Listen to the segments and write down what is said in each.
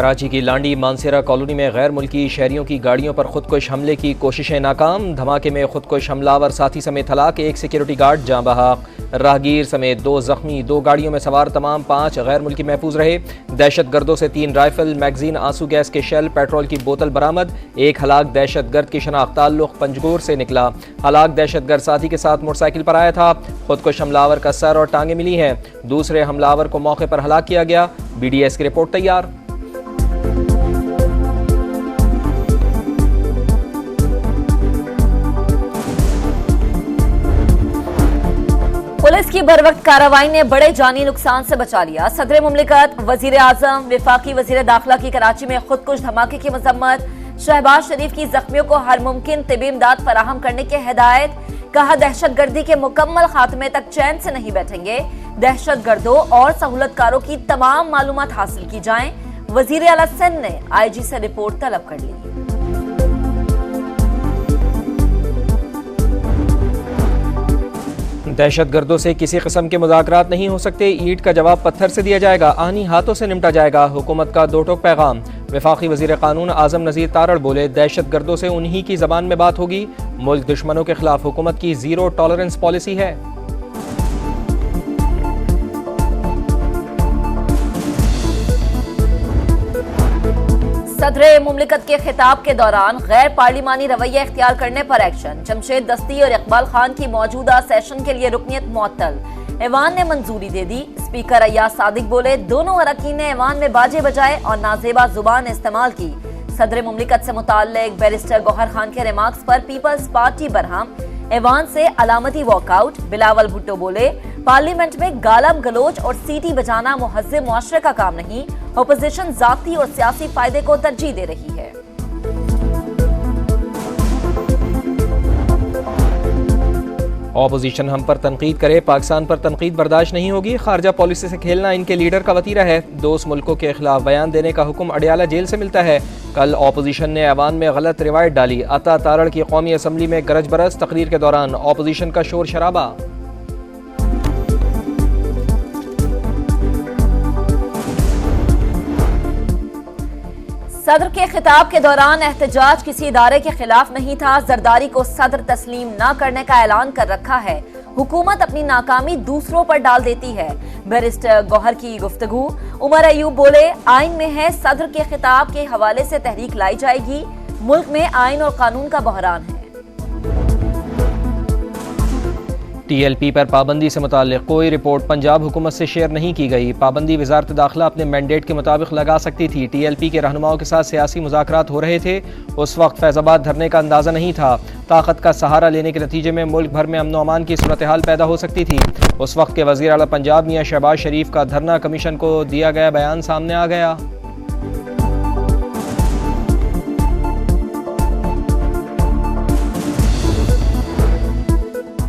कराची की लांडी मानसेरा कॉलोनी में गैर मुल्की शहरियों की गाड़ियों पर खुदकुश हमले की कोशिशें नाकाम। धमाके में खुदकुश हमलावर साथी समेत हलाक, एक सिक्योरिटी गार्ड जाँ बहक, राहगीर समेत 2 जख्मी। 2 गाड़ियों में सवार तमाम 5 गैर मुल्की महफूज रहे। दहशतगर्दों से 3 राइफल, मैगजीन, आंसू गैस के शेल, पेट्रोल की बोतल बरामद। एक हलाक दहशतगर्द की शनाख्त ताल्लुक पंजगोर से निकला। हलाक दहशतगर्द साथी के साथ मोटरसाइकिल पर आया था। खुदकुश हमलावर का सर और टांगे मिली हैं। दूसरे हमलावर को मौके पर हलाक किया गया। BDS की रिपोर्ट तैयार। पुलिस की बरवक्त कार्रवाई ने बड़े जानी नुकसान से बचा लिया। सदर मुमलिकत, वजीर आजम, वफाकी वजीर दाखिला की कराची में खुदकुश धमाके की मजम्मत। शहबाज शरीफ की जख्मियों को हर मुमकिन तिबी इमदाद फराहम करने की हिदायत। कहा, दहशतगर्दी के मुकम्मल खात्मे तक चैन से नहीं बैठेंगे। दहशतगर्दों और सहूलतकारों की तमाम मालूमात हासिल की जाएं। वजीर आला सिंध ने IG से रिपोर्ट तलब कर ली। दहशतगर्दों से किसी किस्म के मुज़ाकरात नहीं हो सकते। ईंट का जवाब पत्थर से दिया जाएगा। आनी हाथों से निपटा जाएगा। हुकूमत का 2 टोक पैगाम। वफाकी वजीर कानून आजम नज़ीर तारड़ बोले, दहशतगर्दों से उन्हीं की जबान में बात होगी। मुल्क दुश्मनों के खिलाफ हुकूमत की 0 टॉलरेंस पॉलिसी है। सदर मुमलिकत के खिताब के दौरान गैर पार्लिमानी रवैया इख्तियार करने पर एक्शन। जमशेद दस्ती और इकबाल खान की मौजूदा सेशन के लिए रुकनियत मुअत्तल। ऐवान ने मंजूरी दे दी। स्पीकर अय्याज सादिक बोले, दोनों अरकान ने ऐवान में बाजे बजाए और नाजेबा जुबान इस्तेमाल की। सदर मुमलिकत से मुताल्लिक बैरिस्टर गौहर खान के रिमार्क्स पर पीपल्स पार्टी बरहम। ऐवान से अलामती वॉकआउट। बिलावल भुट्टो बोले, पार्लियामेंट में गालम गलोच और सीटी बजाना मुहज़्ज़ब मुआशरे का काम नहीं। अपोजिशन जाती और सियासी फायदे को तरजीह दे रही है। ऑपोजिशन हम पर तनकीद करे, पाकिस्तान पर तनकीद बर्दाश्त नहीं होगी। खारजा पॉलिसी से खेलना इनके लीडर का वतीरा है। दोस्त मुल्कों के खिलाफ बयान देने का हुक्म अडियाला जेल से मिलता है। कल ऑपोजिशन ने ऐवान में गलत रिवायत डाली। अता तारड़ की कौमी असम्बली में गरज बरस। तकरीर के दौरान ऑपोजिशन का शोर शराबा। सदर के खिताब के दौरान एहतजाज किसी इदारे के खिलाफ नहीं था। जरदारी को सदर तस्लीम न करने का ऐलान कर रखा है। हुकूमत अपनी नाकामी दूसरों पर डाल देती है। बैरिस्टर गौहर की गुफ्तगू। उमर अयूब बोले, आइन में है, सदर के खिताब के हवाले से तहरीक लाई जाएगी। मुल्क में आइन और कानून का बहरान है। TLP पर पाबंदी से मुताल्लिक कोई रिपोर्ट पंजाब हुकूमत से शेयर नहीं की गई। पाबंदी वजारत दाखिला अपने मैंडेट के मुताबिक लगा सकती थी। TLP के रहनुमाओं के साथ सियासी मुज़ाकरात हो रहे थे। उस वक्त फैज़ाबाद धरने का अंदाज़ा नहीं था। ताकत का सहारा लेने के नतीजे में मुल्क भर में अमन व अमान की सूरत हाल पैदा हो सकती थी। उस वक्त के वज़ीर आला पंजाब मियाँ शहबाज शरीफ का धरना कमीशन को दिया गया बयान सामने आ गया।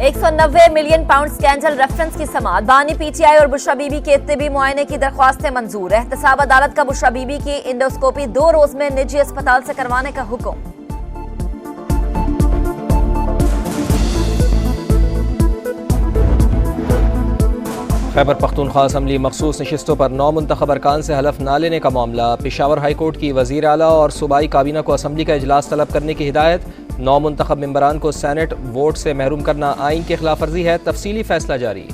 190 मिलियन पाउंड स्कैंडल रेफरेंस की समाअत। बानी PTI और बुशरा बीबी के तिबी मुआयने की दरख्वास्तें मंजूर। एहतसाब अदालत का बुशरा बीबी की इंडोस्कोपी 2 रोज में निजी अस्पताल से करवाने का हुक्म। खैबर पख्तूनख्वा असम्बली मखसूस नशिस्तों पर 9 मुंतखब अरकान से हलफ न लेने का मामला। पेशावर हाई कोर्ट की वज़ीर आला और सूबाई काबीना को असम्बली का इजलास तलब करने की हिदायत। 9 मुंतखब मेंबरान को सेनेट वोट से महरूम करना आइन की खिलाफ वर्जी है। तफसीली फैसला जारी।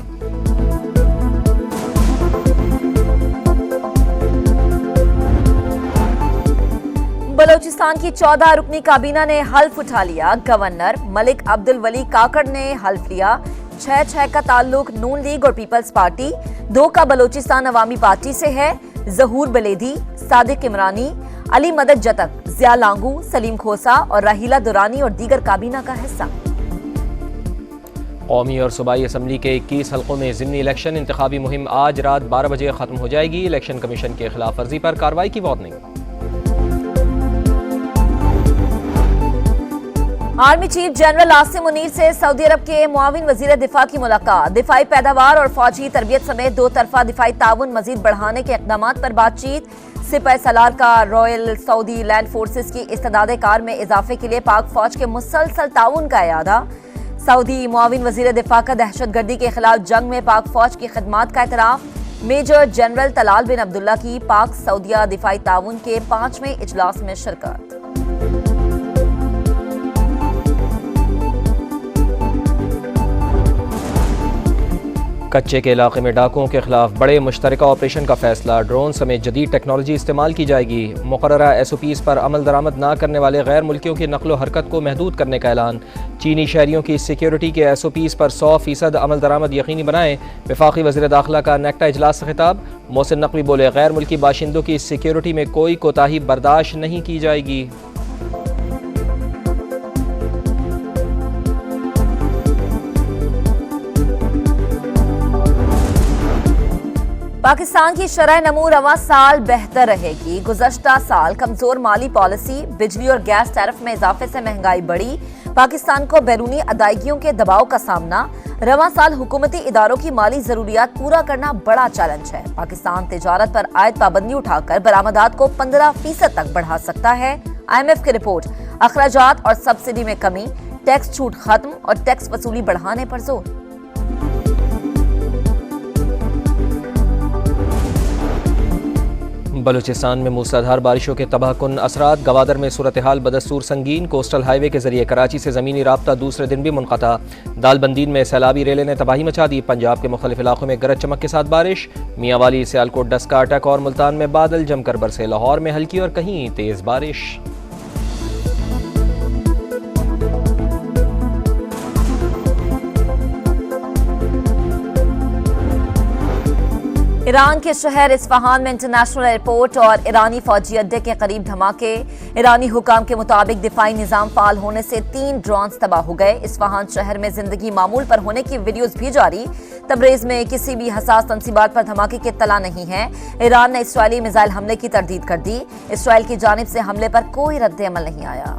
बलोचिस्तान की 14 रुकनी काबीना ने हल्फ उठा लिया। गवर्नर मलिक अब्दुल वली काकड़ ने हल्फ लिया। 6 का ताल्लुक नून लीग और पीपल्स पार्टी, 2 का बलोचिस्तान अवामी पार्टी से है। जहूर बलेदी, सादिक इमरानी, अली मदद जतक, जिया लांगू, सलीम खोसा और राहीला दुरानी और दीगर काबीना का हिस्सा। कौमी और सूबाई असम्बली के 21 हल्कों में ज़िमनी इलेक्शन इंतखाबी मुहिम आज रात 12 बजे खत्म हो जाएगी। इलेक्शन कमीशन के खिलाफ वर्जी पर कार्रवाई की warning. Army chief general Asim Munir से सऊदी अरब के मुआविन वजीर दिफा की मुलाकात। दिफाई पैदावार और फौजी तरबियत समेत 2 तरफा दिफाई ताउन मजीद बढ़ाने के इक़दाम पर बातचीत। सिपाही सलार का रॉयल सऊदी लैंड फोर्सेस की इस्तेदाद कार में इजाफे के लिए पाक फौज के मुसलसल ताउन का इयादा। सऊदी मुआविन वजीर दिफा का दहशतगर्दी के खिलाफ जंग में पाक फौज की खिदमात का एतराफ। मेजर जनरल तलाल बिन अब्दुल्ला की पाक सऊदिया दिफाई ताउन के 5वें इजलास में शिरकत। कच्चे के इलाके में डाकुओं के खिलाफ बड़े मुश्तरका ऑपरेशन का फैसला। ड्रोन समेत जदीद टेक्नोलॉजी इस्तेमाल की जाएगी। मुकर्ररा SOPs पर अमल दरामद न करने वाले गैर मुल्कियों की नकलो हरकत को महदूद करने का ऐलान। चीनी शहरियों की सिक्योरिटी के SOPs पर 100% अमल दरामद यकीनी बनाएं। वफाकी वज़ीर दाखिला का नेक्टा इजलास से खिताब। मोहसिन नकवी बोले, गैर मुल्की बाशिंदों की सिक्योरिटी में कोई कोताही बर्दाश्त नहीं की जाएगी। पाकिस्तान की शरह नमू रवा साल बेहतर रहेगी। गुज़श्ता साल कमजोर माली पॉलिसी, बिजली और गैस टैरिफ में इजाफे से महंगाई बढ़ी। पाकिस्तान को बैरूनी अदायगियों के दबाव का सामना। रवा साल हुकूमती इदारों की माली जरूरियात पूरा करना बड़ा चैलेंज है। पाकिस्तान तिजारत पर आयद पाबंदी उठाकर बरामदात को 15% तक बढ़ा सकता है। IMF की रिपोर्ट। अखराजात और सब्सिडी में कमी, टैक्स छूट खत्म और टैक्स वसूली बढ़ाने पर जोर। बलूचिस्तान में मूसलाधार बारिशों के तबाहकुन असरात। गवादर में सूरत हाल बदस्तूर संगीन। कोस्टल हाईवे के जरिए कराची से ज़मीनी राब्ता दूसरे दिन भी मुनक़ता। दालबंदीन में सैलाबी रेले ने तबाही मचा दी। पंजाब के मुख्तलिफ इलाकों में गरज चमक के साथ बारिश। मियांवाली, सियालकोट, डस्का अटक और मुल्तान में बादल जमकर बरसे। लाहौर में हल्की और कहीं तेज़ बारिश। ईरान के शहर इस्फहान में इंटरनेशनल एयरपोर्ट और ईरानी फौजी अड्डे के करीब धमाके। ईरानी हुकाम के मुताबिक दिफाई निजाम फाल होने से 3 ड्रोन्स तबाह हो गए। इस्फहान शहर में जिंदगी मामूल पर होने की वीडियोस भी जारी। तबरेज में किसी भी हसास तंसीबात पर धमाके की इत्तला नहीं है। ईरान ने इसराइली मिसाइल हमले की तरदीद कर दी। इसराइल की जानिब से हमले पर कोई रद्द अमल नहीं आया।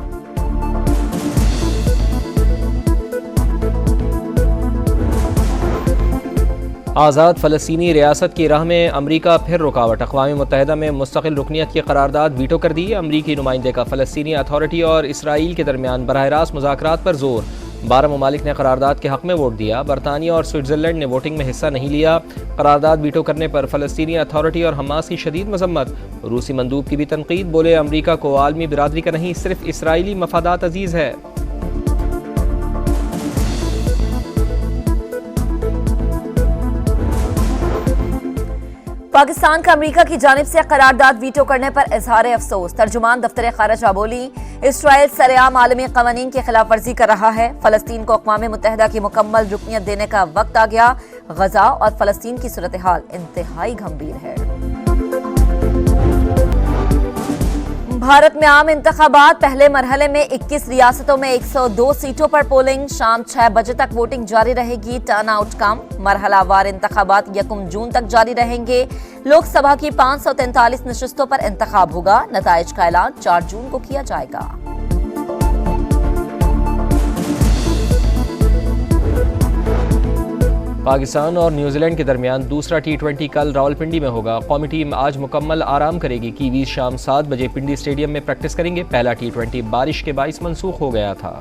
आज़ाद फ़लस्तीनी रियासत की राह में अमरीका फिर रुकावट। अक़वाम मुत्तहिदा में मुस्तकिल रुकनियत की करारदाद वीटो कर दी। अमरीकी नुमाइंदे का फ़लस्तीनी अथॉरिटी और इसराइल के दरमियान बराह रास्त मुज़ाकरात पर जोर। 12 ममालिक ने करारदाद के हक़ में वोट दिया। बरतानिया और स्विट्ज़रलैंड ने वोटिंग में हिस्सा नहीं लिया। करारदाद वीटो करने पर फ़लस्तीनी अथॉरिटी और हमास की शदीद मजम्मत। रूसी मंदूब की भी तनकीद। बोले, अमरीका को आलमी बिरादरी का नहीं, सिर्फ इसराइली मफादात अजीज़ है। पाकिस्तान का अमेरिका की जानिब से करारदाद वीटो करने पर इजहार अफसोस। तर्जुमान दफ्तर खारजा बोली, इसराइल सरेआम आलमी कवानीन की खिलाफ वर्जी कर रहा है। फलस्तीन को अक़वाम मुत्तहिदा की मुकम्मल रुकनियत देने का वक्त आ गया। गजा और फलस्तीन की सूरत हाल इंतहाई गंभीर है। भारत में आम इंतखाबात। पहले मरहले में 21 रियासतों में 102 सीटों पर पोलिंग। शाम 6 बजे तक वोटिंग जारी रहेगी। टर्न आउट कम। मरहलावार इंतखाबात 1 जून तक जारी रहेंगे। लोकसभा की 543 नशिस्तों पर इंतखाब होगा। नताइज का ऐलान 4 जून को किया जाएगा। पाकिस्तान और न्यूजीलैंड के दरमियान दूसरा T20 कल रावलपिंडी में होगा। कौमी टीम आज मुकम्मल आराम करेगी। कीवीज शाम 7 बजे पिंडी स्टेडियम में प्रैक्टिस करेंगे। पहला T20 बारिश के बाइस मनसूख हो गया था।